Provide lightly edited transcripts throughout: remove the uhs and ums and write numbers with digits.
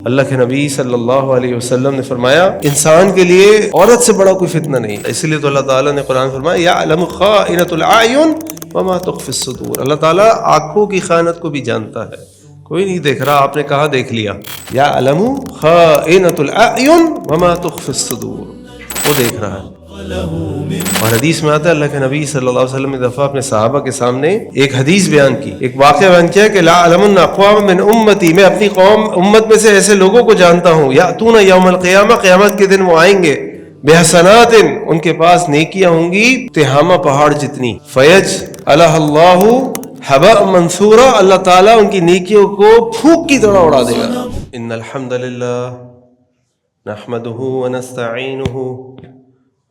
اللہ کے نبی صلی اللہ علیہ وسلم نے فرمایا انسان کے لیے عورت سے بڑا کوئی فتنہ نہیں، اس لیے تو اللہ تعالیٰ نے قرآن فرمایا یعلم خائنۃ الاعین وما تخفی الصدور، اللہ تعالیٰ آنکھوں کی خیانت کو بھی جانتا ہے، کوئی نہیں دیکھ رہا، آپ نے کہاں دیکھ لیا، یعلم خائنۃ الاعین وما تخفی الصدور، وہ دیکھ رہا ہے۔ اور حدیث میں آتا ہے اللہ کے نبی صلی اللہ علیہ وسلم نے دفعہ اپنے صحابہ کے سامنے ایک حدیث بیان کی، ایک واقعہ بیان کیا کہ لا اعلمن اقوام من امتی، میں اپنی قوم امت میں سے ایسے لوگوں کو جانتا ہوں یاتون یوم القیامہ، قیامت کے دن وہ آئیں گے بحسنات، ان کے پاس نیکیاں ہوں گی تہامہ پہاڑ جتنی، فیجعلہ اللہ حباء منثورا، اللہ تعالیٰ ان کی نیکیوں کو پھونک کی طرح اڑا دے گا۔ ان الحمد للہ نحمده ونستعینه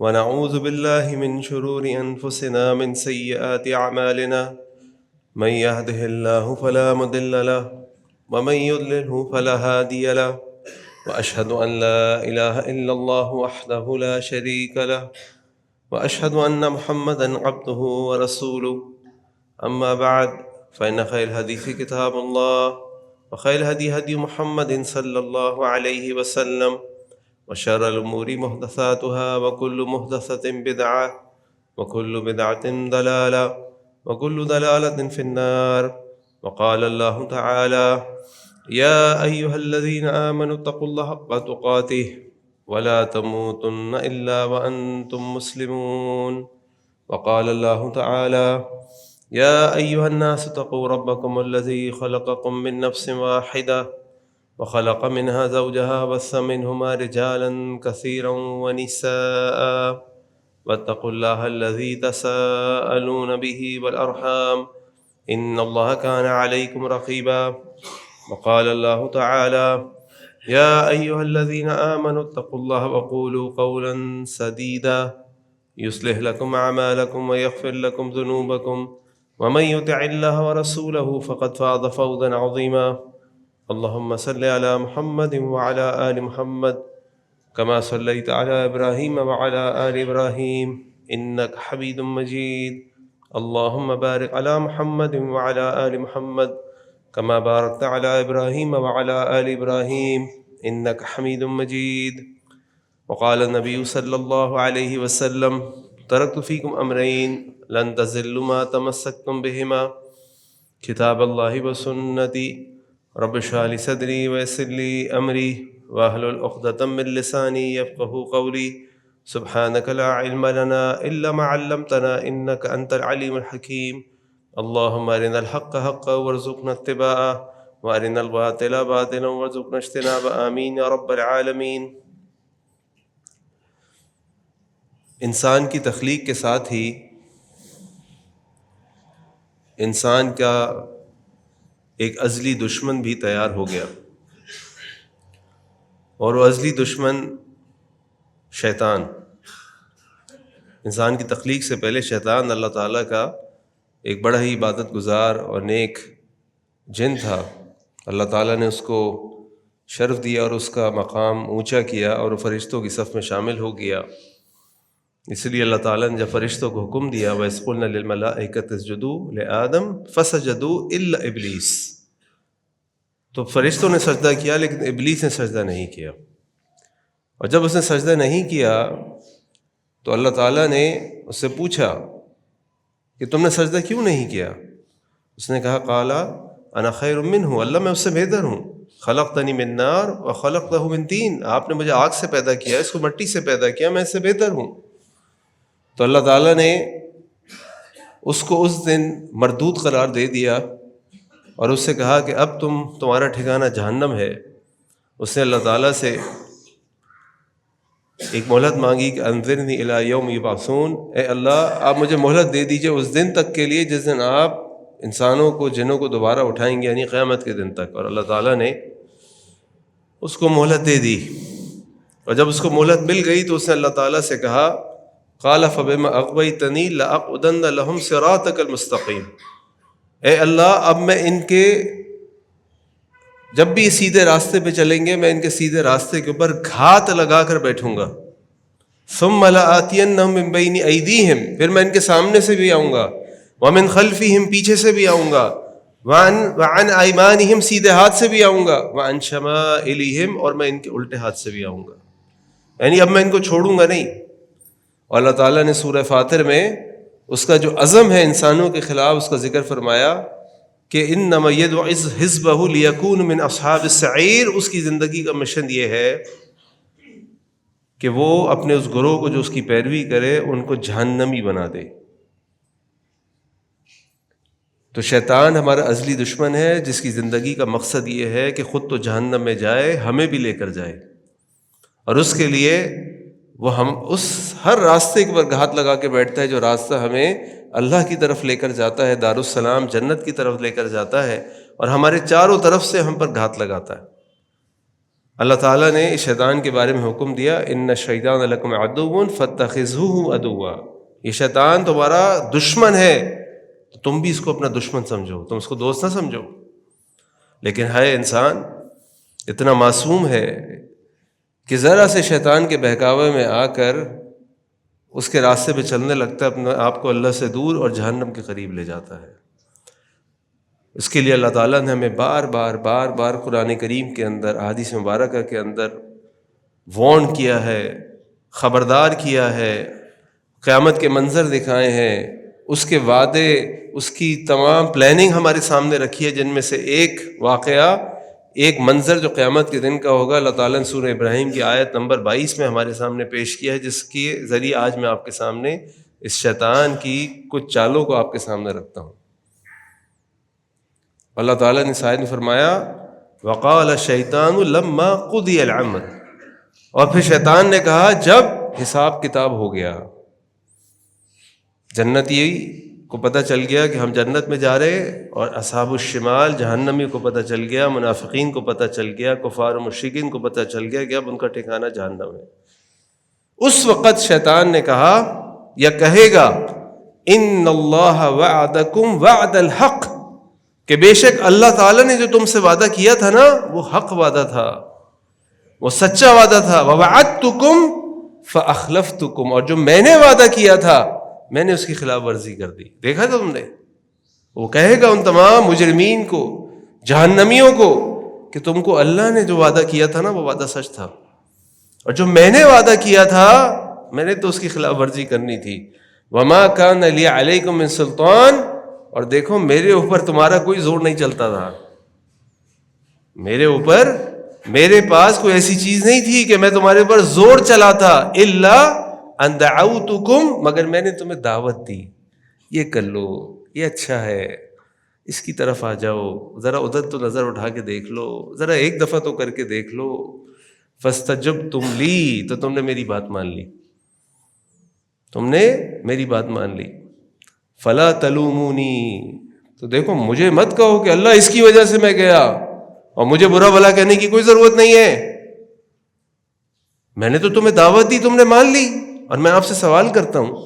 ونعوذ بالله من شرور أنفسنا من سيئات أعمالنا، من يهده الله فلا مضل له ومن يضلله فلا هادي له، وأشهد أن لا إله إلا الله وحده لا شريك له، وأشهد أن محمدا عبده ورسوله، أما بعد فإن خير الحديث كتاب الله، وخير الهدي هدي محمد صلى الله عليه وسلم، وشر الأمور محدثاتها، وكل محدثة بدعة، وكل بدعة ضلالة، وكل ضلالة في النار۔ وقال الله تعالى يا أيها الذين آمنوا اتقوا الله حق تقاته ولا تموتن إلا وأنتم مسلمون۔ وقال الله تعالى يا أيها الناس اتقوا ربكم الذي خلقكم من نفس واحدة وخلق منها زوجها وبث منهما رجالا كثيرا ونساء، واتقوا الله الذي تساءلون به والأرحام إن الله كان عليكم رقيبا۔ وقال الله تعالى يا أيها الذين آمنوا اتقوا الله وقولوا قولا سديدا يصلح لكم أعمالكم ويغفر لكم ذنوبكم، ومن يطع الله ورسوله فقد فاز فوزا عظيما۔ اللهم صل على محمد وعلى آل محمد كما صليت على إبراهيم وعلى آل إبراهيم إنك حميد مجيد، اللهم بارك على محمد وعلى آل محمد كما باركت على إبراهيم وعلى آل إبراهيم إنك حميد مجيد۔ وقال النبي صلى الله عليه وسلم تركت فيكم أمرين لن تزلوا ما تمسكتم بهما، كتاب الله وسنتي، رب اشرح لي صدري ويسر لي أمري واحلل عقدة من لساني يفقهوا قولي، سبحانك لا علم لنا إلا ما علمتنا إنك أنت العليم الحكيم، اللهم أرنا الحق حقا وارزقنا اتباعه وأرنا الباطل باطلا وارزقنا اجتنابه، آمين يا رب العالمين۔ انسان کی تخلیق کے ساتھ ہی انسان کا ایک ازلی دشمن بھی تیار ہو گیا، اور وہ ازلی دشمن شیطان۔ انسان کی تخلیق سے پہلے شیطان اللہ تعالیٰ کا ایک بڑا ہی عبادت گزار اور نیک جن تھا، اللہ تعالیٰ نے اس کو شرف دیا اور اس کا مقام اونچا کیا اور وہ فرشتوں کی صف میں شامل ہو گیا، اس لیے اللہ تعالیٰ نے جب فرشتوں کو حکم دیا وَإِذْ قُلْنَا لِلْمَلَائِكَةِ اسْجُدُوا لِآدَمَ فَسَجَدُوا إِلَّا إِبْلِيسَ، تو فرشتوں نے سجدہ کیا لیکن ابلیس نے سجدہ نہیں کیا، اور جب اس نے سجدہ نہیں کیا تو اللہ تعالیٰ نے اس سے پوچھا کہ تم نے سجدہ کیوں نہیں کیا؟ اس نے کہا قال انا خیر منہ، اللہ میں اس سے بہتر ہوں، خلقتنی من نار وخلقتہ من طین، آپ نے مجھے آگ سے پیدا کیا، اس کو مٹی سے پیدا کیا، میں اس سے بہتر ہوں۔ تو اللہ تعالیٰ نے اس کو اس دن مردود قرار دے دیا اور اس سے کہا کہ اب تمہارا ٹھکانہ جہنم ہے۔ اس نے اللہ تعالیٰ سے ایک مہلت مانگی کہ انذرنی الی یوم یبعثون، اے اللہ آپ مجھے مہلت دے دیجئے اس دن تک کے لیے جس دن آپ انسانوں کو جنوں کو دوبارہ اٹھائیں گے، یعنی قیامت کے دن تک۔ اور اللہ تعالیٰ نے اس کو مہلت دے دی، اور جب اس کو مہلت مل گئی تو اس نے اللہ تعالیٰ سے کہا قال فبما اغویتنی لاقعدن لهم صراطک المستقیم، اے اللہ اب میں ان کے جب بھی سیدھے راستے پہ چلیں گے میں ان کے سیدھے راستے کے اوپر گھات لگا کر بیٹھوں گا، ثم لآتینہم من بین ایدیہم، پھر میں ان کے سامنے سے بھی آؤں گا، ومن خلفہم، پیچھے سے بھی آؤں گا، وعن ایمانہم سیدھے ہاتھ سے بھی آؤں گا، وعن شمائلہم اور میں ان کے الٹے ہاتھ سے بھی آؤں گا، یعنی اب میں ان کو چھوڑوں گا نہیں۔ اور اللہ تعالیٰ نے سورہ فاطر میں اس کا جو عزم ہے انسانوں کے خلاف اس کا ذکر فرمایا کہ انما یدعو حزبہ لیکون من اصحاب السعیر، اس کی زندگی کا مشن یہ ہے کہ وہ اپنے اس گروہ کو جو اس کی پیروی کرے ان کو جہنمی بنا دے۔ تو شیطان ہمارا ازلی دشمن ہے جس کی زندگی کا مقصد یہ ہے کہ خود تو جہنم میں جائے، ہمیں بھی لے کر جائے، اور اس کے لیے وہ ہم اس ہر راستے پر گھات لگا کے بیٹھتا ہے جو راستہ ہمیں اللہ کی طرف لے کر جاتا ہے، دارالسلام جنت کی طرف لے کر جاتا ہے، اور ہمارے چاروں طرف سے ہم پر گھات لگاتا ہے۔ اللہ تعالیٰ نے اس شیطان کے بارے میں حکم دیا ان الشیطان لکم عدو فاتخذوہ عدوا، یہ شیطان تمہارا دشمن ہے تو تم بھی اس کو اپنا دشمن سمجھو، تم اس کو دوست نہ سمجھو۔ لیکن ہے انسان اتنا معصوم ہے کہ ذرا سے شیطان کے بہکاوے میں آ کر اس کے راستے پہ چلنے لگتا ہے، اپنے آپ کو اللہ سے دور اور جہنم کے قریب لے جاتا ہے۔ اس کے لیے اللہ تعالیٰ نے ہمیں بار بار قرآن کریم کے اندر، احادیث مبارکہ کے اندر وارن کیا ہے، خبردار کیا ہے، قیامت کے منظر دکھائے ہیں، اس کے وعدے، اس کی تمام پلاننگ ہمارے سامنے رکھی ہے، جن میں سے ایک واقعہ، ایک منظر جو قیامت کے دن کا ہوگا، اللہ تعالیٰ نے سورہ ابراہیم کی آیت نمبر 22 میں ہمارے سامنے پیش کیا ہے، جس کے ذریعے آج میں آپ کے سامنے اس شیطان کی کچھ چالوں کو آپ کے سامنے رکھتا ہوں۔ اللہ تعالیٰ نے آیت میں فرمایا وقال الشیطان لما قضی الامر، اور پھر شیطان نے کہا جب حساب کتاب ہو گیا، جنتی کو پتہ چل گیا کہ ہم جنت میں جا رہے، اور اصحاب الشمال جہنمی کو پتہ چل گیا، منافقین کو پتہ چل گیا، کفار و مشرکین کو پتہ چل گیا کہ اب ان کا ٹھکانہ جہنم ہے۔ اس وقت شیطان نے کہا یا کہے گا ان اللہ وعدکم وعد الحق، کہ بے شک اللہ تعالیٰ نے جو تم سے وعدہ کیا تھا نا وہ حق وعدہ تھا، وہ سچا وعدہ تھا، ووعدتکم فاخلفتکم، اور جو میں نے وعدہ کیا تھا میں نے اس کی خلاف ورزی کر دی۔ دیکھا تھا تم نے، وہ کہے گا ان تمام مجرمین کو، جہنمیوں کو، کہ تم کو اللہ نے جو وعدہ کیا تھا نا وہ وعدہ سچ تھا، اور جو میں نے وعدہ کیا تھا میں نے تو اس کی خلاف ورزی کرنی تھی۔ وما کان لی علیکم من سلطان، اور دیکھو میرے اوپر تمہارا کوئی زور نہیں چلتا تھا، میرے اوپر، میرے پاس کوئی ایسی چیز نہیں تھی کہ میں تمہارے اوپر زور چلاتا، الا ان دعوتکم، مگر میں نے تمہیں دعوت دی، یہ کر لو، یہ اچھا ہے، اس کی طرف آ جاؤ، ذرا ادھر تو نظر اٹھا کے دیکھ لو، ذرا ایک دفعہ تو کر کے دیکھ لو، فاستجبتم لی، تو تم نے میری بات مان لی، تم نے میری بات مان لی، فلا تلومونی، تو دیکھو مجھے مت کہو کہ اللہ اس کی وجہ سے میں گیا، اور مجھے برا بھلا کہنے کی کوئی ضرورت نہیں ہے، میں نے تو تمہیں دعوت دی، تم نے مان لی۔ اور میں آپ سے سوال کرتا ہوں،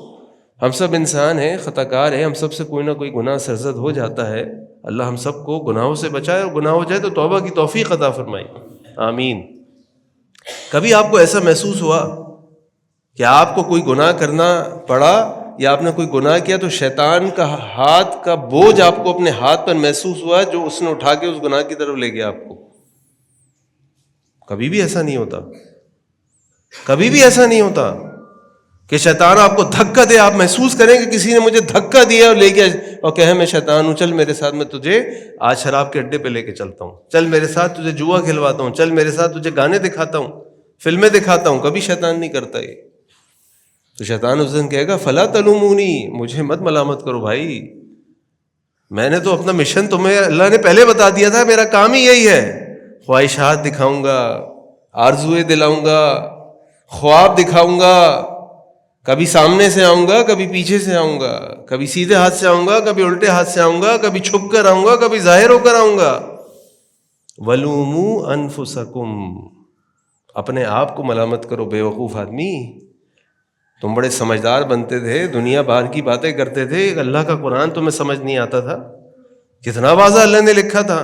ہم سب انسان ہیں، خطا کار ہیں، ہم سب سے کوئی نہ کوئی گناہ سرزد ہو جاتا ہے، اللہ ہم سب کو گناہوں سے بچائے، اور گناہ ہو جائے تو توبہ کی توفیق عطا فرمائے، آمین۔ کبھی آپ کو ایسا محسوس ہوا کہ آپ کو کوئی گناہ کرنا پڑا، یا آپ نے کوئی گناہ کیا تو شیطان کا ہاتھ کا بوجھ آپ کو اپنے ہاتھ پر محسوس ہوا جو اس نے اٹھا کے اس گناہ کی طرف لے گیا آپ کو؟ کبھی بھی ایسا نہیں ہوتا، کبھی بھی ایسا نہیں ہوتا کہ شیطان آپ کو دھکا دے، آپ محسوس کریں کہ کسی نے مجھے دھکا دیا اور لے گیا، اور کہے میں شیطان ہوں، چل میرے ساتھ، میں تجھے آج شراب کے اڈے پہ لے کے چلتا ہوں، چل میرے ساتھ تجھے جوا کھلواتا ہوں، چل میرے ساتھ تجھے گانے دکھاتا ہوں، فلمیں دکھاتا ہوں۔ کبھی شیطان نہیں کرتا یہ۔ تو شیطان اس دن کہے گا فلا تلومونی، مجھے مت ملامت کرو بھائی، میں نے تو اپنا مشن تمہیں اللہ نے پہلے بتا دیا تھا، میرا کام ہی یہی ہے، خواہشات دکھاؤں گا، آرزوئیں دلاؤں گا، خواب دکھاؤں گا، کبھی سامنے سے آؤں گا، کبھی پیچھے سے آؤں گا، کبھی سیدھے ہاتھ سے آؤں گا، کبھی الٹے ہاتھ سے آؤں گا، کبھی چھپ کر آؤں گا، کبھی ظاہر ہو کر آؤں گا۔ وَلُومُوا أَنفُسَكُمْ، اپنے آپ کو ملامت کرو بے وقوف آدمی، تم بڑے سمجھدار بنتے تھے، دنیا بھر کی باتیں کرتے تھے، اللہ کا قرآن تمہیں سمجھ نہیں آتا تھا، کتنا واضح اللہ نے لکھا تھا۔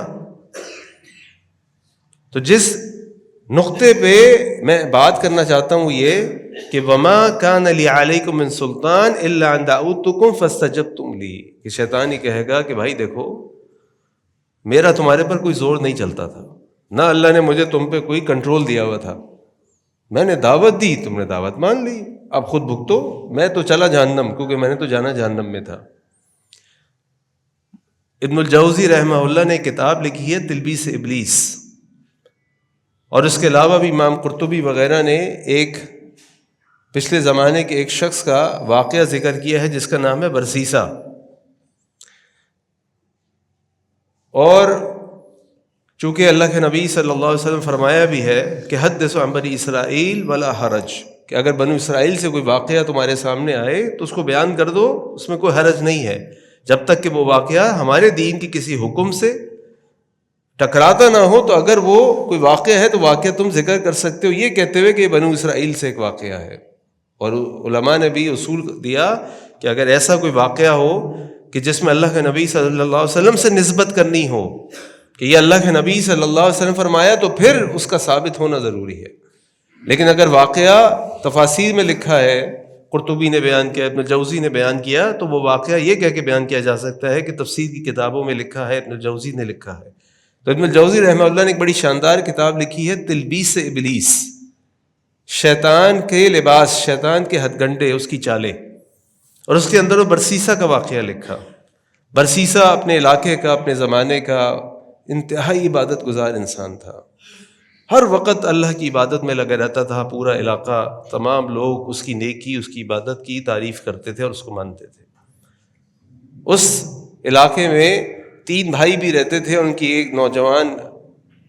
تو جس نقطے پہ میں بات کرنا چاہتا ہوں یہ کہ وما کان لی علیکم من سلطان الا ان دعوتکم فاستجبتم لی، کہ شیطان ہی کہے گا کہ بھائی دیکھو میرا تمہارے پر کوئی زور نہیں چلتا تھا، نہ اللہ نے مجھے تم پہ کوئی کنٹرول دیا ہوا تھا، میں نے دعوت دی، تم نے دعوت مان لی، اب خود بھگتو، میں تو چلا جہنم، کیونکہ میں نے تو جانا جہنم میں تھا۔ ابن الجوزی رحمہ اللہ نے کتاب لکھی ہے تلبیس ابلیس، اور اس کے علاوہ بھی امام قرطبی وغیرہ نے ایک پچھلے زمانے کے ایک شخص کا واقعہ ذکر کیا ہے جس کا نام ہے برسیسا۔ اور چونکہ اللہ کے نبی صلی اللہ علیہ وسلم فرمایا بھی ہے کہ حدثوا عن بنی اسرائیل ولا حرج، کہ اگر بنو اسرائیل سے کوئی واقعہ تمہارے سامنے آئے تو اس کو بیان کر دو، اس میں کوئی حرج نہیں ہے، جب تک کہ وہ واقعہ ہمارے دین کی کسی حکم سے ٹکراتا نہ ہو۔ تو اگر وہ کوئی واقعہ ہے تو واقعہ تم ذکر کر سکتے ہو یہ کہتے ہوئے کہ یہ بنو اسرائیل سے ایک واقعہ ہے۔ اور علماء نے بھی اصول دیا کہ اگر ایسا کوئی واقعہ ہو کہ جس میں اللہ کے نبی صلی اللہ علیہ وسلم سے نسبت کرنی ہو کہ یہ اللہ کے نبی صلی اللہ علیہ وسلم فرمایا، تو پھر اس کا ثابت ہونا ضروری ہے۔ لیکن اگر واقعہ تفاسیر میں لکھا ہے، قرطبی نے بیان کیا، ابن الجوزی نے بیان کیا، تو وہ واقعہ یہ کہہ کے بیان کیا جا سکتا ہے کہ تفسیر کی کتابوں میں لکھا ہے، ابن الجوزی نے لکھا ہے۔ تو ابن الجوزی رحمہ اللہ نے ایک بڑی شاندار کتاب لکھی ہے تلبیس ابلیس، شیطان کے لباس، شیطان کے ہتھ گنڈے، اس کی چالیں، اور اس کے اندر وہ برسیسا کا واقعہ لکھا۔ برسیسا اپنے علاقے کا، اپنے زمانے کا انتہائی عبادت گزار انسان تھا، ہر وقت اللہ کی عبادت میں لگا رہتا تھا، پورا علاقہ، تمام لوگ اس کی نیکی، اس کی عبادت کی تعریف کرتے تھے اور اس کو مانتے تھے۔ اس علاقے میں 3 بھائی بھی رہتے تھے، ان کی ایک نوجوان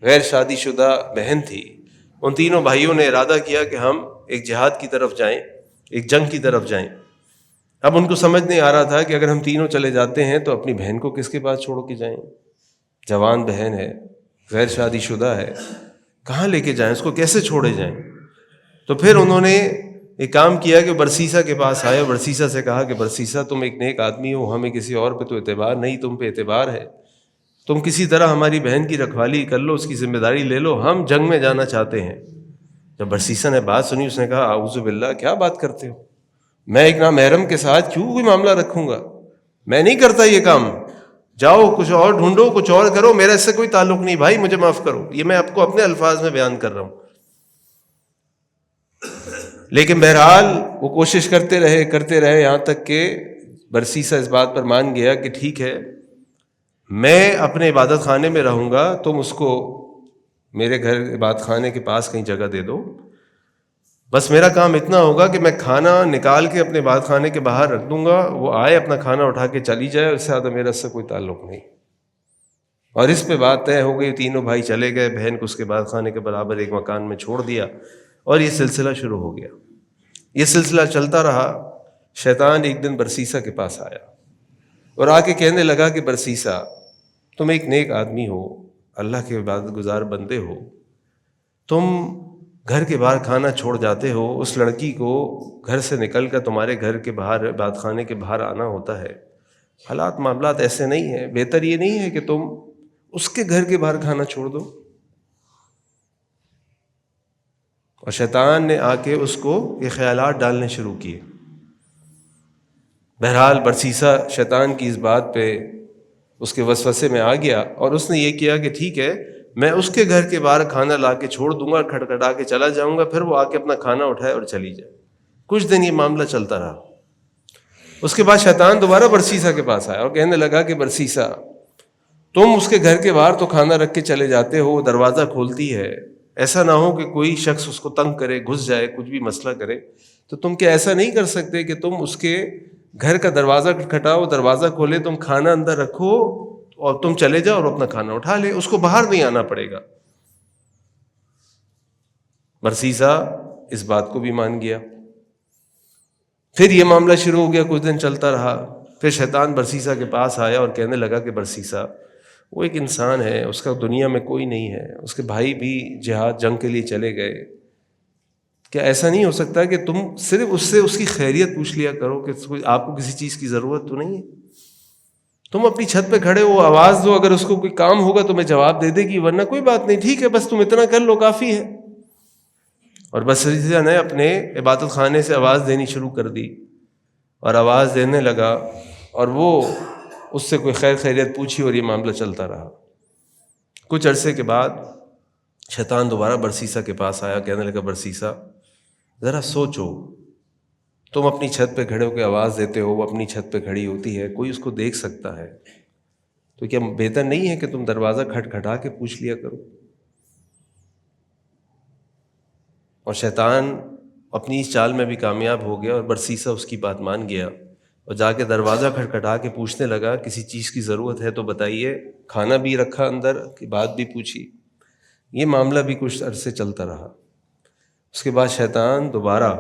غیر شادی شدہ بہن تھی۔ ان تینوں بھائیوں نے ارادہ کیا کہ ہم ایک جہاد کی طرف جائیں، ایک جنگ کی طرف جائیں۔ اب ان کو سمجھ نہیں آ رہا تھا کہ اگر ہم تینوں چلے جاتے ہیں تو اپنی بہن کو کس کے پاس چھوڑ کے جائیں، جوان بہن ہے، غیر شادی شدہ ہے، کہاں لے کے جائیں، اس کو کیسے چھوڑے جائیں؟ تو پھر انہوں نے ایک کام کیا کہ برسیسا کے پاس آئے، برسیسا سے کہا کہ برسیسا تم ایک نیک آدمی ہو، ہمیں کسی اور پہ تو اعتبار نہیں، تم پہ اعتبار ہے، تم کسی طرح ہماری بہن کی رکھوالی کر لو، اس کی ذمہ داری لے لو، ہم جنگ میں جانا چاہتے ہیں۔ جب برسیسا نے بات سنی، اس نے کہا اعوذ باللہ، کیا بات کرتے ہو، میں ایک نامحرم کے ساتھ کیوں کوئی معاملہ رکھوں گا، میں نہیں کرتا یہ کام، جاؤ کچھ اور ڈھونڈو، کچھ اور کرو، میرا اس سے کوئی تعلق نہیں، بھائی مجھے معاف کرو، یہ میں آپ کو اپنے الفاظ میں بیان کر رہا ہوں۔ لیکن بہرحال وہ کوشش کرتے رہے یہاں تک کہ برسیسا اس بات پر مان گیا کہ ٹھیک ہے، میں اپنے عبادت خانے میں رہوں گا، تم اس کو میرے گھر عبادت خانے کے پاس کہیں جگہ دے دو، بس میرا کام اتنا ہوگا کہ میں کھانا نکال کے اپنے عبادت خانے کے باہر رکھ دوں گا، وہ آئے اپنا کھانا اٹھا کے چلی جائے، اس سے زیادہ میرا اس سے کوئی تعلق نہیں۔ اور اس پہ بات طے ہو گئی، تینوں بھائی چلے گئے، بہن کو اس کے عبادت خانے کے برابر ایک مکان میں چھوڑ دیا، اور یہ سلسلہ شروع ہو گیا۔ یہ سلسلہ چلتا رہا۔ شیطان ایک دن برسیسا کے پاس آیا اور آ کے کہنے لگا کہ برسیسا، تم ایک نیک آدمی ہو، اللہ کے عبادت گزار بندے ہو، تم گھر کے باہر کھانا چھوڑ جاتے ہو، اس لڑکی کو گھر سے نکل کر تمہارے گھر کے باہر عبادت خانے کے باہر آنا ہوتا ہے، حالات معاملات ایسے نہیں ہیں، بہتر یہ نہیں ہے کہ تم اس کے گھر کے باہر کھانا چھوڑ دو؟ اور شیطان نے آ کے اس کو یہ خیالات ڈالنے شروع کیے۔ بہرحال برسیسا شیطان کی اس بات پہ اس کے وسوسے میں آ گیا، اور اس نے یہ کیا کہ ٹھیک ہے، میں اس کے گھر کے باہر کھانا لا کے چھوڑ دوں گا، کھٹکھٹا کے چلا جاؤں گا، پھر وہ آ کے اپنا کھانا اٹھائے اور چلی جائے۔ کچھ دن یہ معاملہ چلتا رہا۔ اس کے بعد شیطان دوبارہ برسیسا کے پاس آیا اور کہنے لگا کہ برسیسا، تم اس کے گھر کے باہر تو کھانا رکھ کے چلے جاتے ہو، دروازہ کھولتی ہے، ایسا نہ ہو کہ کوئی شخص اس کو تنگ کرے، گھس جائے، کچھ بھی مسئلہ کرے، تو تم کیا ایسا نہیں کر سکتے کہ تم اس کے گھر کا دروازہ کھٹکھٹاؤ، دروازہ کھولے، تم کھانا اندر رکھو اور تم چلے جاؤ اور اپنا کھانا اٹھا لے، اس کو باہر نہیں آنا پڑے گا؟ برسیسا اس بات کو بھی مان گیا۔ پھر یہ معاملہ شروع ہو گیا، کچھ دن چلتا رہا۔ پھر شیطان برسیسا کے پاس آیا اور کہنے لگا کہ برسیسا، وہ ایک انسان ہے، اس کا دنیا میں کوئی نہیں ہے، اس کے بھائی بھی جہاد جنگ کے لیے چلے گئے، کیا ایسا نہیں ہو سکتا کہ تم صرف اس سے اس کی خیریت پوچھ لیا کرو کہ آپ کو کسی چیز کی ضرورت تو نہیں ہے؟ تم اپنی چھت پہ کھڑے ہو، آواز دو، اگر اس کو کوئی کام ہوگا تو میں جواب دے دے گی، ورنہ کوئی بات نہیں، ٹھیک ہے، بس تم اتنا کر لو، کافی ہے۔ اور برسیسا نے اپنے عبادت خانے سے آواز دینی شروع کر دی، اور آواز دینے لگا، اور وہ اس سے کوئی خیر خیریت پوچھی، اور یہ معاملہ چلتا رہا۔ کچھ عرصے کے بعد شیطان دوبارہ برسیسا کے پاس آیا، کہنے لگا برسیسا ذرا سوچو، تم اپنی چھت پہ کھڑے ہو کے آواز دیتے ہو، وہ اپنی چھت پہ کھڑی ہوتی ہے، کوئی اس کو دیکھ سکتا ہے، تو کیا بہتر نہیں ہے کہ تم دروازہ کھٹکھٹا کے پوچھ لیا کرو؟ اور شیطان اپنی اس چال میں بھی کامیاب ہو گیا، اور برسیسا اس کی بات مان گیا اور جا کے دروازہ کھٹکھٹا کے پوچھنے لگا کسی چیز کی ضرورت ہے تو بتائیے، کھانا بھی رکھا اندر کی بات بھی پوچھی۔ یہ معاملہ بھی کچھ عرصے چلتا رہا۔ اس کے بعد شیطان دوبارہ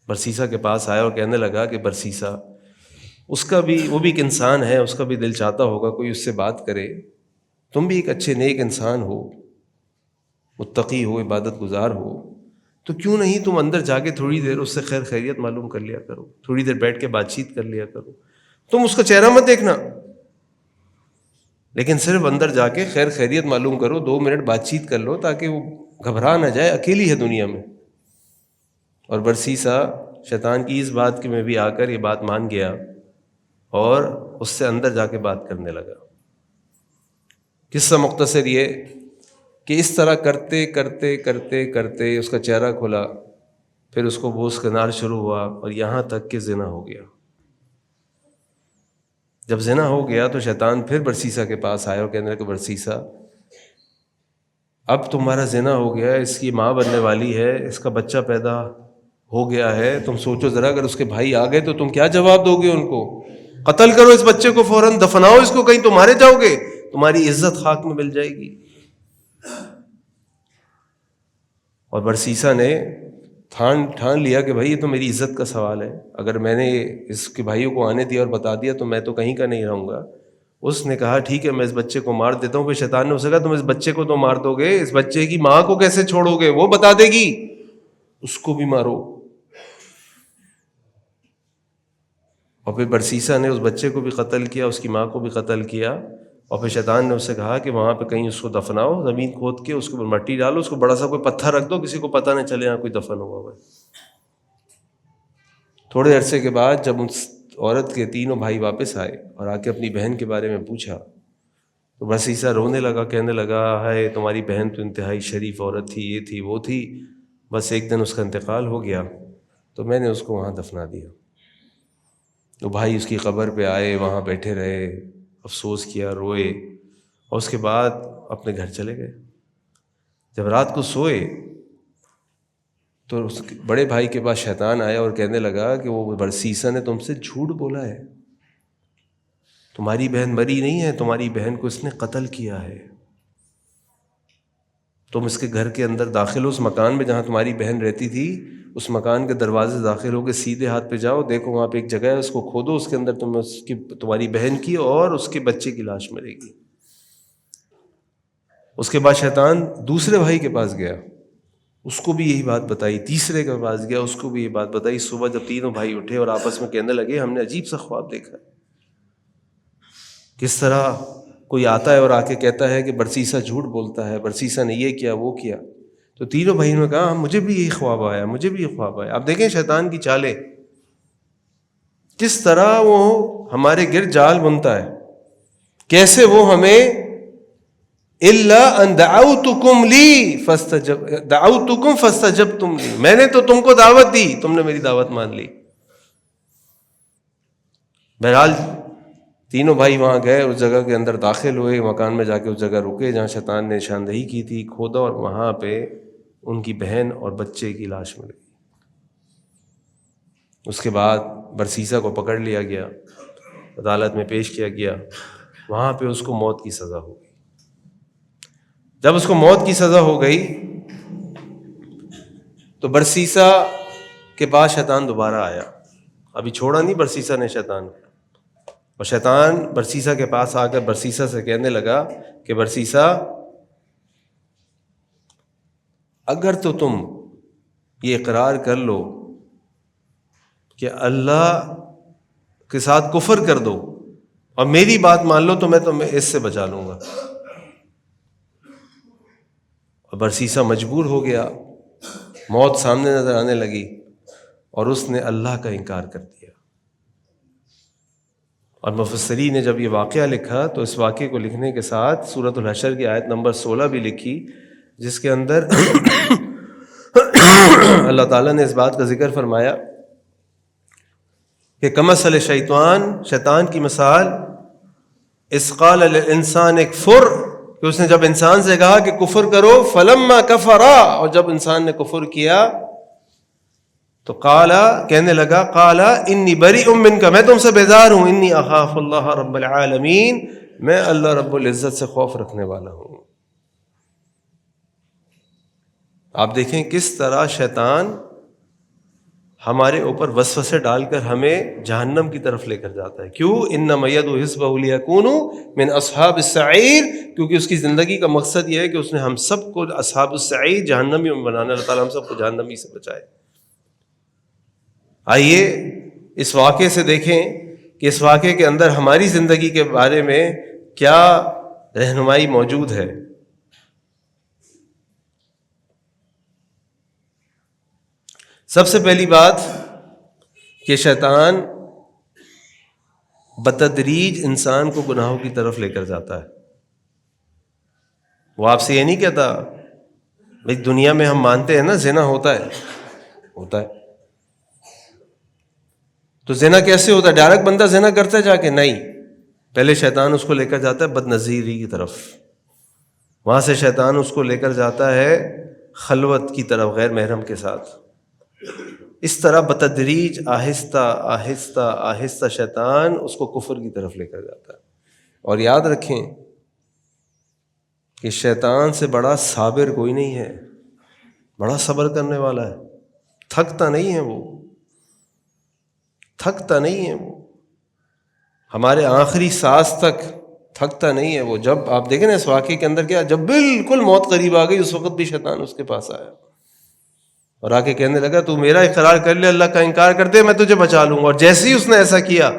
برسیسا کے پاس آیا اور کہنے لگا کہ برسیسا، اس کا بھی، وہ بھی ایک انسان ہے، اس کا بھی دل چاہتا ہوگا کوئی اس سے بات کرے، تم بھی ایک اچھے نیک انسان ہو، متقی ہو، عبادت گزار ہو، تو کیوں نہیں تم اندر جا کے تھوڑی دیر اس سے خیر خیریت معلوم کر لیا کرو، تھوڑی دیر بیٹھ کے بات چیت کر لیا کرو، تم اس کا چہرہ مت دیکھنا، لیکن صرف اندر جا کے خیر خیریت معلوم کرو، 2 منٹ بات چیت کر لو تاکہ وہ گھبرا نہ جائے، اکیلی ہے دنیا میں۔ اور برسیسا شیطان کی اس بات کے میں بھی آ کر یہ بات مان گیا اور اس سے اندر جا کے بات کرنے لگا۔ قصہ مختصر یہ کہ اس طرح کرتے کرتے کرتے کرتے اس کا چہرہ کھلا، پھر اس کو بوس کنار شروع ہوا، اور یہاں تک کہ زنا ہو گیا۔ جب زنا ہو گیا تو شیطان پھر برسیسا کے پاس آیا اور کہنے لگا برسیسا، اب تمہارا زنا ہو گیا، اس کی ماں بننے والی ہے، اس کا بچہ پیدا ہو گیا ہے، تم سوچو ذرا اگر اس کے بھائی آ گئے تو تم کیا جواب دو گے ان کو؟ قتل کرو اس بچے کو، فوراً دفناؤ اس کو، کہیں تم مارے جاؤ گے، تمہاری عزت خاک میں مل جائے گی۔ اور برسیسا نے ٹھان لیا کہ بھائی یہ تو میری عزت کا سوال ہے، اگر میں نے اس کے بھائیوں کو آنے دیا اور بتا دیا تو میں تو کہیں کا نہیں رہوں گا۔ اس نے کہا ٹھیک ہے میں اس بچے کو مار دیتا ہوں۔ پھر شیطان نے اسے کہا تم اس بچے کو تو مار دو گے، اس بچے کی ماں کو کیسے چھوڑو گے؟ وہ بتا دے گی، اس کو بھی مارو۔ اور پھر برسیسا نے اس بچے کو بھی قتل کیا، اس کی ماں کو بھی قتل کیا، اور پھر شیطان نے اس سے کہا کہ وہاں پہ کہیں اس کو دفناؤ، زمین کھود کے اس کے اوپر مٹی ڈالو، اس کو بڑا سا کوئی پتھر رکھ دو، کسی کو پتہ نہ چلے یہاں کوئی دفن ہوا ہوا ہے۔ تھوڑے عرصے کے بعد جب اس عورت کے 3 بھائی واپس آئے اور آ کے اپنی بہن کے بارے میں پوچھا تو برسیسا رونے لگا، کہنے لگا ہے تمہاری بہن تو انتہائی شریف عورت تھی، یہ تھی وہ تھی، بس ایک دن اس کا انتقال ہو گیا تو میں نے اس کو وہاں دفنا دیا۔ تو بھائی اس کی قبر پہ آئے، وہاں بیٹھے رہے، افسوس کیا، روئے، اور اس کے بعد اپنے گھر چلے گئے۔ جب رات کو سوئے تو اس بڑے بھائی کے پاس شیطان آیا اور کہنے لگا کہ وہ برسیسا نے تم سے جھوٹ بولا ہے، تمہاری بہن مری نہیں ہے، تمہاری بہن کو اس نے قتل کیا ہے۔ تم اس کے گھر کے اندر داخل ہو، اس مکان میں جہاں تمہاری بہن رہتی تھی، اس مکان کے دروازے سے داخل ہو کے سیدھے ہاتھ پہ جاؤ، دیکھو وہاں پہ ایک جگہ ہے، اس کو کھودو، اس کے اندر تمہاری بہن کی اور اس کے بچے کی لاش ملے گی۔ اس کے بعد شیطان دوسرے بھائی کے پاس گیا، اس کو بھی یہی بات بتائی، تیسرے کے پاس گیا، اس کو بھی یہ بات بتائی۔ صبح جب 3 بھائی اٹھے اور آپس میں کہنے لگے ہم نے عجیب سا خواب دیکھا، کس طرح کوئی آتا ہے اور آ کے کہتا ہے کہ برسیسا جھوٹ بولتا ہے، برسیسا نے یہ کیا وہ کیا۔ تو 3 بھائیوں نے کہا مجھے بھی یہی خواب آیا، مجھے بھی یہ خواب آیا۔ آپ دیکھیں شیطان کی چالیں کس طرح وہ ہمارے گرد جال بنتا ہے، کیسے وہ ہمیں الا ان دعوتکم لی دعوتکم فاستجبتم لی، میں نے تو تم کو دعوت دی، تم نے میری دعوت مان لی۔ بہرحال 3 بھائی وہاں گئے، اس جگہ کے اندر داخل ہوئے، مکان میں جا کے اس جگہ رکے جہاں شیطان نے نشاندہی کی تھی، کھودا، اور وہاں پہ ان کی بہن اور بچے کی لاش مل گئی۔ اس کے بعد برسیسا کو پکڑ لیا گیا، عدالت میں پیش کیا گیا، وہاں پہ اس کو موت کی سزا ہو گئی۔ جب اس کو موت کی سزا ہو گئی تو برسیسا کے پاس شیطان دوبارہ آیا، ابھی چھوڑا نہیں برسیسا نے شیطان کو، اور شیطان برسیسا کے پاس آ کر برسیسا سے کہنے لگا کہ برسیسا اگر تو تم یہ اقرار کر لو کہ اللہ کے ساتھ کفر کر دو اور میری بات مان لو تو میں تمہیں اس سے بچا لوں گا۔ اور برسیسا مجبور ہو گیا، موت سامنے نظر آنے لگی، اور اس نے اللہ کا انکار کر دیا۔ اور مفسرین نے جب یہ واقعہ لکھا تو اس واقعے کو لکھنے کے ساتھ سورۃ الحشر کی آیت نمبر 16 بھی لکھی، جس کے اندر اللہ تعالیٰ نے اس بات کا ذکر فرمایا کہ کمثل شیطان کی مثال اذ قال للانسان اکفر، کہ اس نے جب انسان سے کہا کہ کفر کرو، فلما کفرا، اور جب انسان نے کفر کیا تو کہنے لگا انی بریء منک، میں تم سے بیزار ہوں، انی اخاف اللہ رب العالمین، میں اللہ رب العزت سے خوف رکھنے والا ہوں۔ آپ دیکھیں کس طرح شیطان ہمارے اوپر وسوسے ڈال کر ہمیں جہنم کی طرف لے کر جاتا ہے۔ کیوں؟ انما یدعو حزبہ لیکونوا من اصحاب السعیر، کیونکہ اس کی زندگی کا مقصد یہ ہے کہ اس نے ہم سب کو اصحاب السعیر، جہنمیوں میں بنانا۔ اللہ تعالیٰ ہم سب کو جہنمی سے بچائے۔ آئیے اس واقعے سے دیکھیں کہ اس واقعے کے اندر ہماری زندگی کے بارے میں کیا رہنمائی موجود ہے۔ سب سے پہلی بات کہ شیطان بتدریج انسان کو گناہوں کی طرف لے کر جاتا ہے۔ وہ آپ سے یہ نہیں کہتا بھائی دنیا میں ہم مانتے ہیں نا زنا ہوتا ہے، تو زنا کیسے ہوتا ہے؟ ڈائریکٹ بندہ زنا کرتا ہے جا کے؟ نہیں، پہلے شیطان اس کو لے کر جاتا ہے بد نظیری کی طرف، وہاں سے شیطان اس کو لے کر جاتا ہے خلوت کی طرف غیر محرم کے ساتھ۔ اس طرح بتدریج آہستہ آہستہ آہستہ شیطان اس کو کفر کی طرف لے کر جاتا ہے۔ اور یاد رکھیں کہ شیطان سے بڑا صابر کوئی نہیں ہے، بڑا صبر کرنے والا ہے، تھکتا نہیں ہے، وہ تھکتا نہیں ہے، وہ ہمارے آخری سانس تک تھکتا نہیں ہے وہ۔ جب آپ دیکھیں نا اس واقعے کے اندر کیا، جب بالکل موت قریب آ گئی اس وقت بھی شیطان اس کے پاس آیا اور آ کے کہنے لگا تو میرا اقرار کر لے، اللہ کا انکار کر دے، میں تجھے بچا لوں گا۔ اور جیسے ہی اس نے ایسا کیا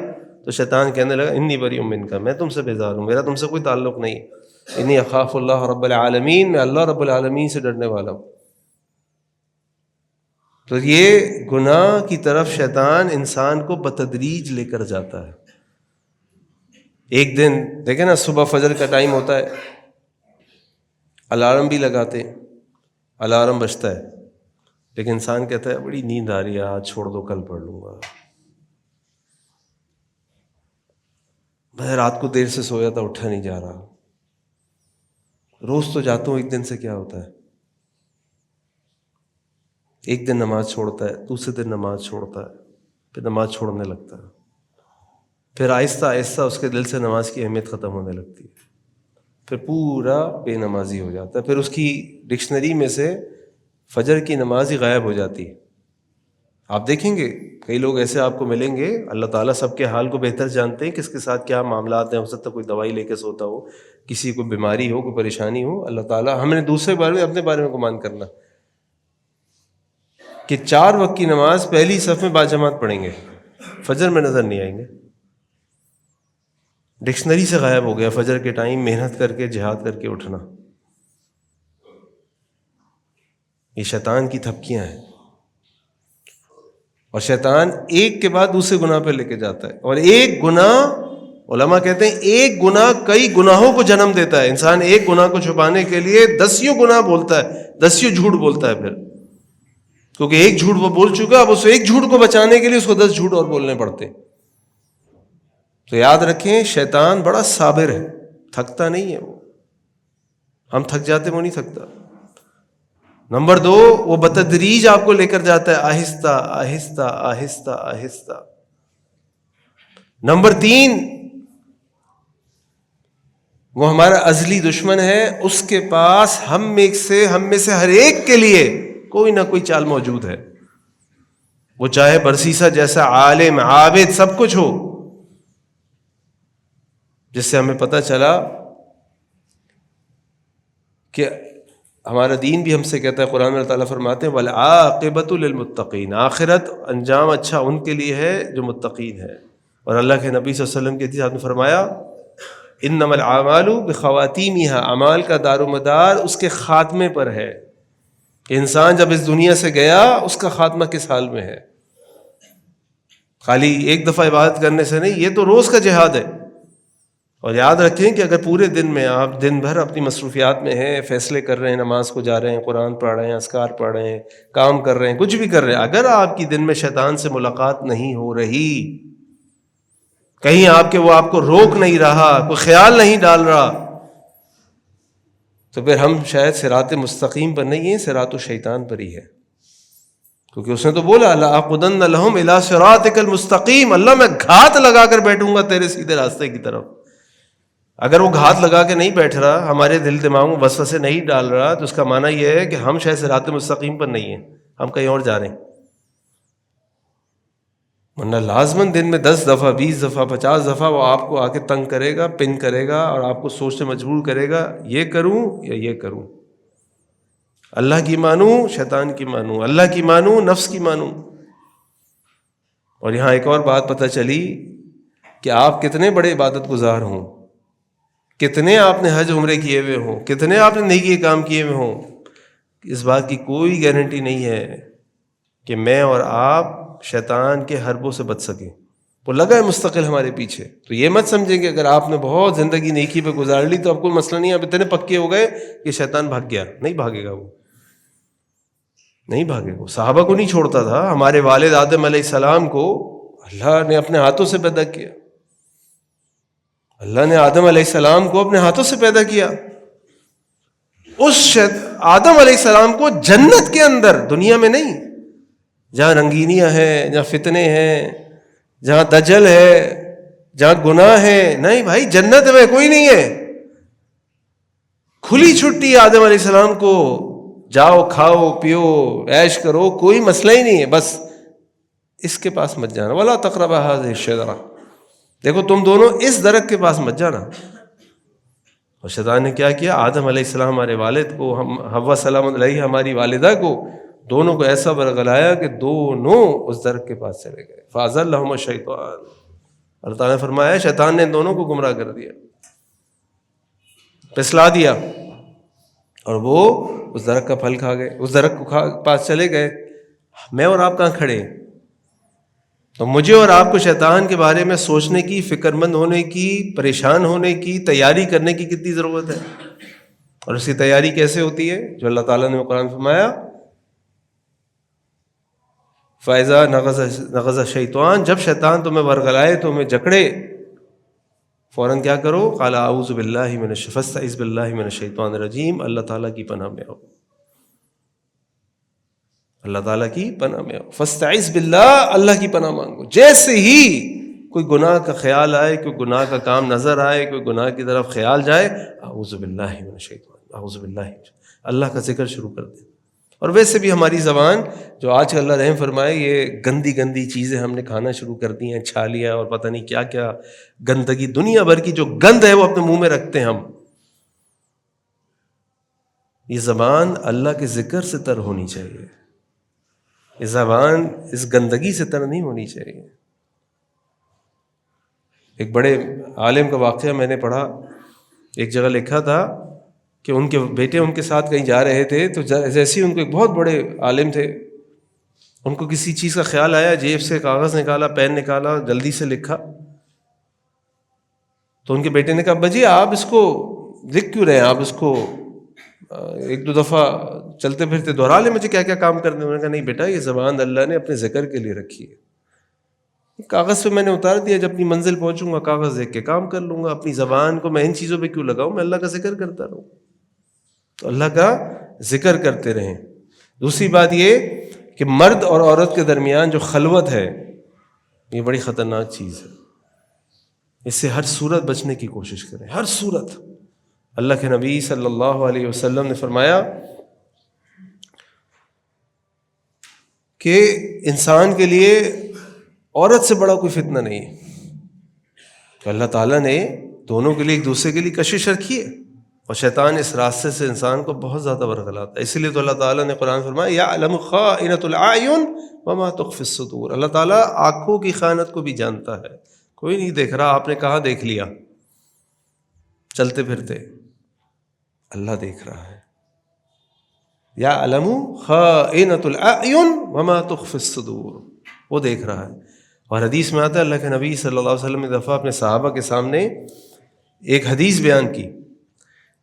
تو شیطان کہنے لگا انی بریء منک، میں تم سے بیزار ہوں، میرا تم سے کوئی تعلق نہیں، انی اخاف اللہ رب العالمین، میں اللہ رب العالمین سے ڈرنے والا ہوں۔ تو یہ گناہ کی طرف شیطان انسان کو بتدریج لے کر جاتا ہے۔ ایک دن دیکھیں نا صبح فجر کا ٹائم ہوتا ہے، الارم بھی لگاتے، الارم بجتا ہے، لیکن انسان کہتا ہے بڑی نیند آ رہی ہے، آج چھوڑ دو، کل پڑھ لوں گا۔ میں رات کو دیر سے سویا تھا، اٹھا نہیں جا رہا، روز تو جاتا ہوں، ایک دن سے کیا ہوتا ہے؟ ایک دن نماز چھوڑتا ہے، دوسرے دن نماز چھوڑتا ہے، پھر نماز چھوڑنے لگتا ہے، پھر آہستہ آہستہ اس کے دل سے نماز کی اہمیت ختم ہونے لگتی ہے، پھر پورا بے نمازی ہو جاتا ہے، پھر اس کی ڈکشنری میں سے فجر کی نماز ہی غائب ہو جاتی ہے۔ آپ دیکھیں گے کئی لوگ ایسے آپ کو ملیں گے، اللہ تعالیٰ سب کے حال کو بہتر جانتے ہیں، کس کے ساتھ کیا معاملات ہیں، ہو سکتا ہے کوئی دوائی لے کے سوتا ہو، کسی کو بیماری ہو، کوئی پریشانی ہو، اللہ تعالیٰ، ہم نے دوسرے بارے میں اپنے بارے میں گمان کرنا کہ 4 وقت کی نماز پہلی صف میں باجماعت پڑھیں گے، فجر میں نظر نہیں آئیں گے، ڈکشنری سے غائب ہو گیا فجر کے ٹائم محنت کر کے جہاد کر کے اٹھنا۔ یہ شیطان کی تھپکیاں ہیں، اور شیطان ایک کے بعد دوسرے گناہ پہ لے کے جاتا ہے، اور ایک گناہ، علماء کہتے ہیں ایک گناہ کئی گناہوں کو جنم دیتا ہے۔ انسان ایک گناہ کو چھپانے کے لیے 10 گناہ بولتا ہے، 10 جھوٹ بولتا ہے، پھر کیونکہ ایک جھوٹ وہ بول چکا، اب اس ایک جھوٹ کو بچانے کے لیے اس کو 10 جھوٹ اور بولنے پڑتے۔ تو یاد رکھیں شیطان بڑا صابر ہے، تھکتا نہیں ہے وہ، ہم تھک جاتے، وہ نہیں تھکتا۔ نمبر 2، وہ بتدریج آپ کو لے کر جاتا ہے، آہستہ آہستہ آہستہ آہستہ۔ نمبر 3، وہ ہمارا ازلی دشمن ہے، اس کے پاس ہم میں سے ہر ایک کے لیے کوئی نہ کوئی چال موجود ہے، وہ چاہے برسیسا جیسا عالم عابد سب کچھ ہو، جس سے ہمیں پتہ چلا کہ ہمارا دین بھی ہم سے کہتا ہے، قرآن میں اللہ تعالیٰ فرماتے ہیں وَالْعَاقِبَةُ لِلْمُتَّقِينَ، آخرت انجام اچھا ان کے لیے ہے جو متقین ہے۔ اور اللہ کے نبی صلی اللہ علیہ وسلم کی حدیث نے فرمایا انما الاعمال بخواتیمها، اعمال کا دار و مدار اس کے خاتمے پر ہے، کہ انسان جب اس دنیا سے گیا اس کا خاتمہ کس حال میں ہے۔ خالی ایک دفعہ عبادت کرنے سے نہیں، یہ تو روز کا جہاد ہے۔ اور یاد رکھیں کہ اگر پورے دن میں آپ دن بھر اپنی مصروفیات میں ہیں، فیصلے کر رہے ہیں، نماز کو جا رہے ہیں، قرآن پڑھ رہے ہیں، اذکار پڑھ رہے ہیں، کام کر رہے ہیں، کچھ بھی کر رہے ہیں، اگر آپ کی دن میں شیطان سے ملاقات نہیں ہو رہی، کہیں وہ آپ کو روک نہیں رہا، کوئی خیال نہیں ڈال رہا، تو پھر ہم شاید صراط مستقیم پر نہیں ہیں، صراط الشیطان پر ہی ہے۔ کیونکہ اس نے تو بولا لَأَقْعُدَنَّ لَهُمْ إِلَىٰ صِرَاطِكَ الْمُسْتَقِيمِ، اللہ میں گھات لگا کر بیٹھوں گا تیرے سیدھے راستے کی طرف۔ اگر وہ گھات لگا کے نہیں بیٹھ رہا، ہمارے دل دماغ میں وسوسے نہیں ڈال رہا، تو اس کا معنی یہ ہے کہ ہم شاید صراط مستقیم پر نہیں ہیں، ہم کہیں اور جا رہے ہیں۔ ورنہ لازماً دن میں 10 دفعہ 20 دفعہ 50 دفعہ وہ آپ کو آ کے تنگ کرے گا، پن کرے گا، اور آپ کو سوچ سے مجبور کرے گا یہ کروں یا یہ کروں، اللہ کی مانوں شیطان کی مانوں، اللہ کی مانوں نفس کی مانوں۔ اور یہاں ایک اور بات پتہ چلی کہ آپ کتنے بڑے عبادت گزار ہوں، کتنے آپ نے حج عمرے کیے ہوئے ہوں، کتنے آپ نے نیکی کام کیے ہوئے ہوں، اس بات کی کوئی گارنٹی نہیں ہے کہ میں اور آپ شیطان کے حربوں سے بچ سکیں۔ وہ لگا ہے مستقل ہمارے پیچھے، تو یہ مت سمجھیں کہ اگر آپ نے بہت زندگی نیکی پہ گزار لی تو اب کوئی مسئلہ نہیں، آپ اتنے پکے ہو گئے کہ شیطان بھاگ گیا۔ نہیں بھاگے گا، وہ نہیں بھاگے گا۔ صحابہ کو نہیں چھوڑتا تھا، ہمارے والد آدم علیہ السلام کو اللہ نے اپنے ہاتھوں سے پیدا کیا، اللہ نے آدم علیہ السلام کو اپنے ہاتھوں سے پیدا کیا۔ اس آدم علیہ السلام کو جنت کے اندر، دنیا میں نہیں، جہاں رنگینیاں ہیں، جہاں فتنے ہیں، جہاں دجل ہے، جہاں گناہ ہے، نہیں بھائی، جنت میں کوئی نہیں ہے، کھلی چھٹی آدم علیہ السلام کو، جاؤ کھاؤ پیو عیش کرو، کوئی مسئلہ ہی نہیں ہے، بس اس کے پاس مت جانا، وَلَا تَقْرَبَا هَٰذِهِ الشَّجَرَةَ، دیکھو تم دونوں اس درخت کے پاس مت جانا۔ اور شیطان نے کیا کیا؟ آدم علیہ السلام ہمارے والد کو، حوا سلام علیہ ہماری والدہ کو، دونوں کو ایسا ورگلایا کہ دونوں اس درخت کے پاس چلے گئے۔ فَأَزَلَّهُمَا الشَّيْطَانُ، اللہ تعالیٰ نے فرمایا شیطان نے دونوں کو گمراہ کر دیا، پھسلا دیا، اور وہ اس درخت کا پھل کھا گئے، اس درخت کو پاس چلے گئے۔ میں اور آپ کہاں کھڑے ہیں؟ تو مجھے اور آپ کو شیطان کے بارے میں سوچنے کی، فکر مند ہونے کی، پریشان ہونے کی، تیاری کرنے کی کتنی ضرورت ہے؟ اور اس کی تیاری کیسے ہوتی ہے؟ جو اللہ تعالیٰ نے قرآن فرمایا فَإِذَا نَغَزَ الشَّيْطَانُ، جب شیطان تمہیں ورگلائے، تمہیں جکڑے، فوراً کیا کرو؟ قَالَ أَعُوذُ بِاللَّهِ فَاسْتَعِذْ بِاللَّهِ مِنَ الشَّيْطَانِ الرَّجِيمِ، اللہ تعالیٰ کی پناہ میں آؤ، اللہ تعالیٰ کی پناہ میں آؤ، فَاسْتَعِذْ بِاللَّهِ، اللہ کی پناہ مانگو۔ جیسے ہی کوئی گناہ کا خیال آئے، کوئی گناہ کا کام نظر آئے، کوئی گناہ کی طرف خیال جائے، اعوذ باللہ من الشیطان، اعوذ باللہ، اللہ کا ذکر شروع کر دیں۔ اور ویسے بھی ہماری زبان جو آج کل اللہ رحم فرمائے، یہ گندی گندی چیزیں ہم نے کھانا شروع کر دی ہیں، چھالیا اور پتہ نہیں کیا کیا گندگی، دنیا بھر کی جو گند ہے وہ اپنے منہ میں رکھتے ہیں ہم۔ یہ زبان اللہ کے ذکر سے تر ہونی چاہیے، یہ زبان اس گندگی سے تر نہیں ہونی چاہیے۔ ایک بڑے عالم کا واقعہ میں نے پڑھا، ایک جگہ لکھا تھا کہ ان کے بیٹے ان کے ساتھ کہیں جا رہے تھے، تو جیسے ہی ان کو ایک بہت بڑے عالم تھے، ان کو کسی چیز کا خیال آیا، جیب سے کاغذ نکالا، پین نکالا، جلدی سے لکھا۔ تو ان کے بیٹے نے کہا ابا جی آپ اس کو لکھ کیوں رہے ہیں، آپ اس کو ایک دو دفعہ چلتے پھرتے دہرا لیں، مجھے کیا کیا کام کرنے۔ انہوں نے کہا نہیں بیٹا، یہ زبان اللہ نے اپنے ذکر کے لیے رکھی ہے، کاغذ پہ میں نے اتار دیا، جب اپنی منزل پہنچوں گا کاغذ دیکھ کے کام کر لوں گا، اپنی زبان کو میں ان چیزوں پہ کیوں لگاؤں، میں اللہ کا ذکر کرتا رہوں۔ تو اللہ کا ذکر کرتے رہیں۔ دوسری بات یہ کہ مرد اور عورت کے درمیان جو خلوت ہے، یہ بڑی خطرناک چیز ہے، اس سے ہر صورت بچنے کی کوشش کریں، ہر صورت۔ اللہ کے نبی صلی اللہ علیہ وسلم نے فرمایا کہ انسان کے لیے عورت سے بڑا کوئی فتنہ نہیں ہے، تو اللہ تعالیٰ نے دونوں کے لیے ایک دوسرے کے لیے کشش رکھی ہے، اور شیطان اس راستے سے انسان کو بہت زیادہ ورگلاتا ہے۔ اسی لیے تو اللہ تعالیٰ نے قرآن فرمایا یعلم خائنۃ الاعین وما تخفی الصدور، اللہ تعالیٰ آنکھوں کی خیانت کو بھی جانتا ہے، کوئی نہیں دیکھ رہا، آپ نے کہاں دیکھ لیا چلتے پھرتے، اللہ دیکھ رہا ہے۔ یعلم خائنۃ الاعین وما تخفی الصدور، وہ دیکھ رہا ہے۔ اور حدیث میں آتا ہے اللہ کے نبی صلی اللہ علیہ وسلم نے دفعہ اپنے صحابہ کے سامنے ایک حدیث بیان کی،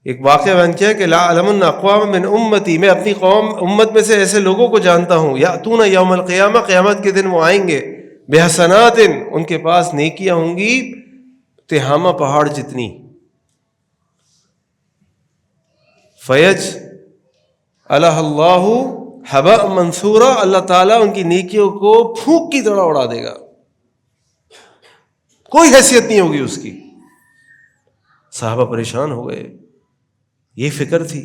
ایک واقعہ بیان کیا کہ لا علم اقوام من امتی، میں اپنی امت میں سے ایسے لوگوں کو جانتا ہوں، یاتون یوم القیامہ، قیامت کے دن وہ آئیں گے، بحسنات، ان کے پاس نیکیاں ہوں گی تہامہ پہاڑ جتنی، فیج اللہ اللہ حباء منثورا، اللہ تعالیٰ ان کی نیکیوں کو پھونک کی طرح اڑا دے گا، کوئی حیثیت نہیں ہوگی اس کی۔ صحابہ پریشان ہو گئے، یہ فکر تھی۔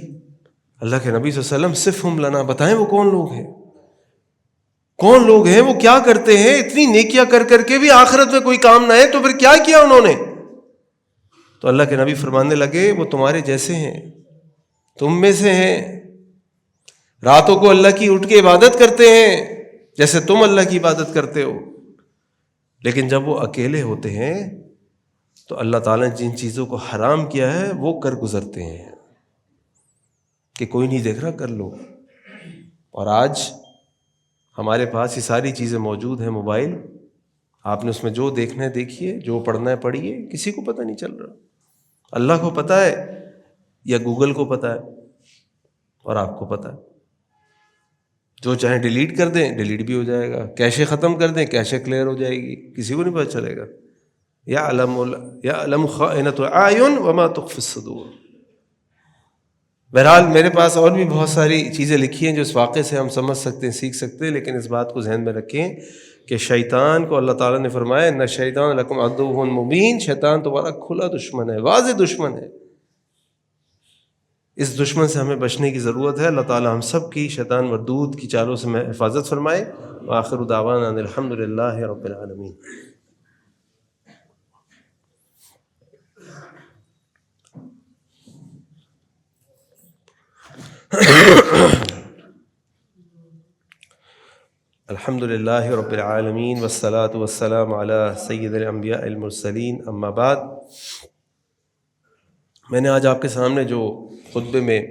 اللہ کے نبی صلی اللہ علیہ وسلم صفہم لنا، بتائیں وہ کون لوگ ہیں، کون لوگ ہیں، وہ کیا کرتے ہیں، اتنی نیکیاں کر کر کے بھی آخرت میں کوئی کام نہ ہے تو پھر کیا کیا انہوں نے؟ تو اللہ کے نبی فرمانے لگے وہ تمہارے جیسے ہیں، تم میں سے ہیں، راتوں کو اللہ کی اٹھ کے عبادت کرتے ہیں جیسے تم اللہ کی عبادت کرتے ہو، لیکن جب وہ اکیلے ہوتے ہیں تو اللہ تعالیٰ نے جن چیزوں کو حرام کیا ہے وہ کر گزرتے ہیں کہ کوئی نہیں دیکھ رہا، کر لو۔ اور آج ہمارے پاس یہ ساری چیزیں موجود ہیں، موبائل، آپ نے اس میں جو دیکھنا ہے دیکھیے، جو پڑھنا ہے پڑھیے، کسی کو پتہ نہیں چل رہا، اللہ کو پتہ ہے یا گوگل کو پتہ ہے اور آپ کو پتہ ہے، جو چاہیں ڈیلیٹ کر دیں ڈیلیٹ بھی ہو جائے گا، کیشے ختم کر دیں کیشے کلیئر ہو جائے گی، کسی کو نہیں پتہ چلے گا۔ یعلم خائنۃ الاعین وما تخفی الصدور۔ بہرحال میرے پاس اور بھی بہت ساری چیزیں لکھی ہیں جو اس واقعے سے ہم سمجھ سکتے ہیں، سیکھ سکتے ہیں، لیکن اس بات کو ذہن میں رکھیں کہ شیطان کو اللہ تعالیٰ نے فرمایا ان الشیطان لکم عدو مبین، شیطان تمہارا کھلا دشمن ہے، واضح دشمن ہے۔ اس دشمن سے ہمیں بچنے کی ضرورت ہے۔ اللہ تعالیٰ ہم سب کی شیطان مردود کی چالوں سے حفاظت فرمائے۔ وآخر دعوانا ان الحمد للہ رب العالمین۔ الحمد للہ رب العالمین والصلاة والسلام علی سید الانبیاء المرسلین، اما بعد۔ میں نے آج آپ کے سامنے جو خطبے میں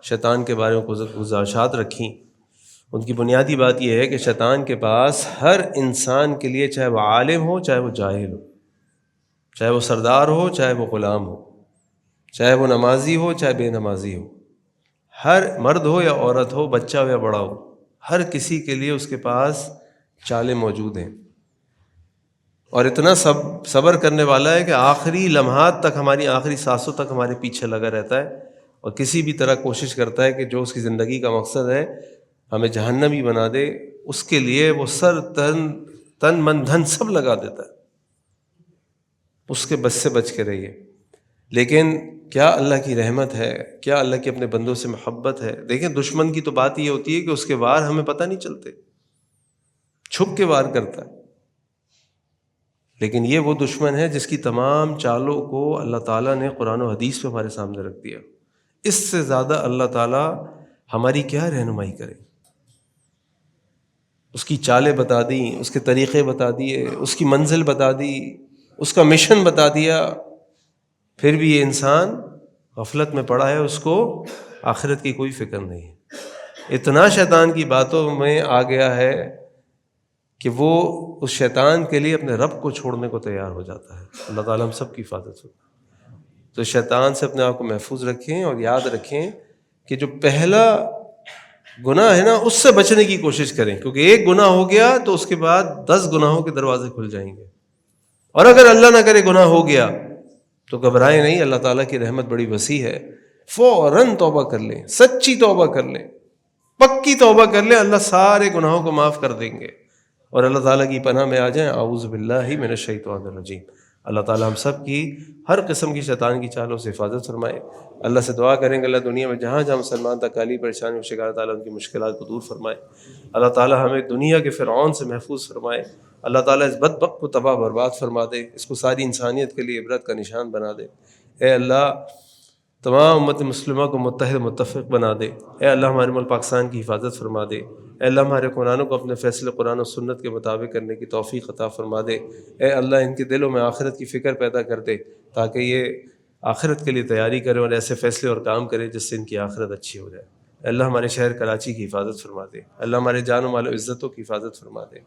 شیطان کے بارے میں گزارشات رکھیں، ان کی بنیادی بات یہ ہے کہ شیطان کے پاس ہر انسان کے لیے، چاہے وہ عالم ہو چاہے وہ جاہل ہو، چاہے وہ سردار ہو چاہے وہ غلام ہو، چاہے وہ نمازی ہو چاہے بے نمازی ہو، ہر مرد ہو یا عورت ہو، بچہ ہو یا بڑا ہو، ہر کسی کے لیے اس کے پاس چالیں موجود ہیں، اور اتنا صبر کرنے والا ہے کہ آخری لمحات تک، ہماری آخری سانسوں تک ہمارے پیچھے لگا رہتا ہے، اور کسی بھی طرح کوشش کرتا ہے کہ جو اس کی زندگی کا مقصد ہے ہمیں جہنمی بنا دے، اس کے لیے وہ سر تن من دھن سب لگا دیتا ہے۔ اس کے بس سے بچ کے رہیے۔ لیکن کیا اللہ کی رحمت ہے، کیا اللہ کے اپنے بندوں سے محبت ہے؟ دیکھیں دشمن کی تو بات یہ ہوتی ہے کہ اس کے وار ہمیں پتہ نہیں چلتے، چھپ کے وار کرتا ہے، لیکن یہ وہ دشمن ہے جس کی تمام چالوں کو اللہ تعالیٰ نے قرآن و حدیث میں ہمارے سامنے رکھ دیا۔ اس سے زیادہ اللہ تعالیٰ ہماری کیا رہنمائی کرے؟ اس کی چالیں بتا دیں، اس کے طریقے بتا دیے، اس کی منزل بتا دی، اس کا مشن بتا دیا، پھر بھی یہ انسان غفلت میں پڑا ہے، اس کو آخرت کی کوئی فکر نہیں ہے۔ اتنا شیطان کی باتوں میں آ گیا ہے کہ وہ اس شیطان کے لیے اپنے رب کو چھوڑنے کو تیار ہو جاتا ہے۔ اللہ تعالیٰ ہم سب کی حفاظت ہو۔ تو شیطان سے اپنے آپ کو محفوظ رکھیں، اور یاد رکھیں کہ جو پہلا گناہ ہے نا، اس سے بچنے کی کوشش کریں، کیونکہ ایک گناہ ہو گیا تو اس کے بعد 10 گناہوں کے دروازے کھل جائیں گے، اور اگر اللہ نہ کرے گناہ ہو گیا تو گھبرائیں نہیں، اللہ تعالیٰ کی رحمت بڑی وسیع ہے، فوراً توبہ کر لیں، سچی توبہ کر لیں، پکی توبہ کر لیں، اللہ سارے گناہوں کو معاف کر دیں گے، اور اللہ تعالیٰ کی پناہ میں آ جائیں۔ اعوذ باللہ من الشیطان الرجیم۔ اللہ تعالیٰ ہم سب کی ہر قسم کی شیطان کی چالوں سے حفاظت فرمائے۔ اللہ سے دعا کریں گے اللہ دنیا میں جہاں جہاں مسلمان تکالیف پریشانی و شکار، تعالیٰ ان کی مشکلات کو دور فرمائے۔ اللہ تعالیٰ ہمیں دنیا کے فرعون سے محفوظ فرمائے۔ اللہ تعالیٰ اس بدبخت کو تباہ برباد فرما دے، اس کو ساری انسانیت کے لیے عبرت کا نشان بنا دے۔ اے اللہ تمام امت مسلمہ کو متحد متفق بنا دے۔ اے اللہ ہمارے ملک پاکستان کی حفاظت فرما دے۔ اے اللہ ہمارے قرآنوں کو اپنے فیصلے قرآن و سنت کے مطابق کرنے کی توفیق عطا فرما دے۔ اے اللہ ان کے دلوں میں آخرت کی فکر پیدا کر دے، تاکہ یہ آخرت کے لیے تیاری کریں اور ایسے فیصلے اور کام کریں جس سے ان کی آخرت اچھی ہو جائے۔ اے اللہ ہمارے شہر کراچی کی حفاظت فرما دے۔ اللہ ہمارے جان و مال و عزتوں کی حفاظت فرما دے۔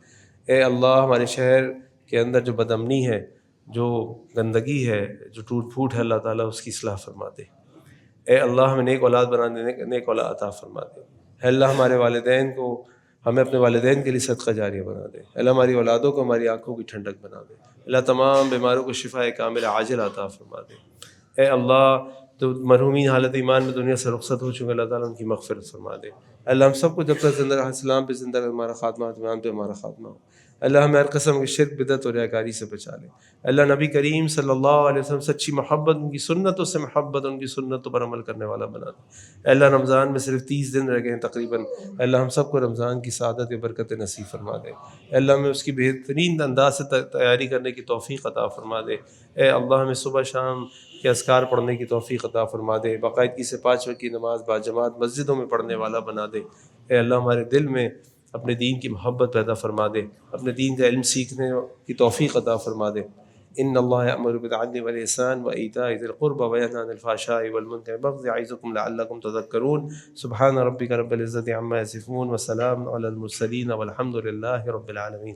اے اللہ ہمارے شہر کے اندر جو بدامنی ہے، جو گندگی ہے، جو ٹوٹ پھوٹ ہے، اللہ تعالیٰ اس کی اصلاح فرما دے۔ اے اللہ ہمیں نیک اولاد بنا دے، نیک اولاد عطا فرما دے۔ اے اللہ ہمارے والدین کو، ہمیں اپنے والدین کے لیے صدقہ جاریہ بنا دے۔ اے اللہ ہماری اولادوں کو ہماری آنکھوں کی ٹھنڈک بنا دے۔ اللہ تمام بیماروں کو شفا کامل عاجل عطا فرما دے۔ اے اللہ تو مرحومین حالت ایمان میں دنیا سے رخصت ہو چکے، اللہ تعالیٰ ان کی مغفرت فرما دے۔ اللہ ہم سب کو جب تک زندہ رہا اسلام پہ زندہ رہے، ہمارا خاتمہ ایمان پہ ہمارا خاتمہ ہو۔ اللہ ہمیں ہر قسم کے شرک، بدعت اور ریاکاری سے بچا لے۔ اللہ نبی کریم صلی اللہ علیہ وسلم سچی محبت، ان کی سنتوں سے محبت، ان کی سنتوں پر عمل کرنے والا بنا دے۔ اللہ رمضان میں صرف 30 دن رہ گئے ہیں تقریباً، اللہ ہم سب کو رمضان کی سعادت و برکت نصیب فرما دے۔ اللہ ہمیں اس کی بہترین انداز سے تیاری کرنے کی توفیق عطا فرما دے۔ اے اللہ ہمیں صبح شام کے اذکار پڑھنے کی توفیق عطا فرما دے، باقاعدگی سے 5 وقت کی نماز باجماعت مسجدوں میں پڑھنے والا بنا دے۔ اے اللہ ہمارے دل میں اپنے دین کی محبت پیدا فرما دے، اپنے دین کا علم سیکھنے کی توفیق عطا فرما دے۔ ان اللہ یأمر بالعدل والإحسان وإیتاء ذی القربى وینہی عن الفحشاء والمنکر والبغی یعظکم لعلکم تذکرون۔ سبحان ربک رب العزة عما یصفون وسلام علی المرسلین والحمد للہ رب العالمین۔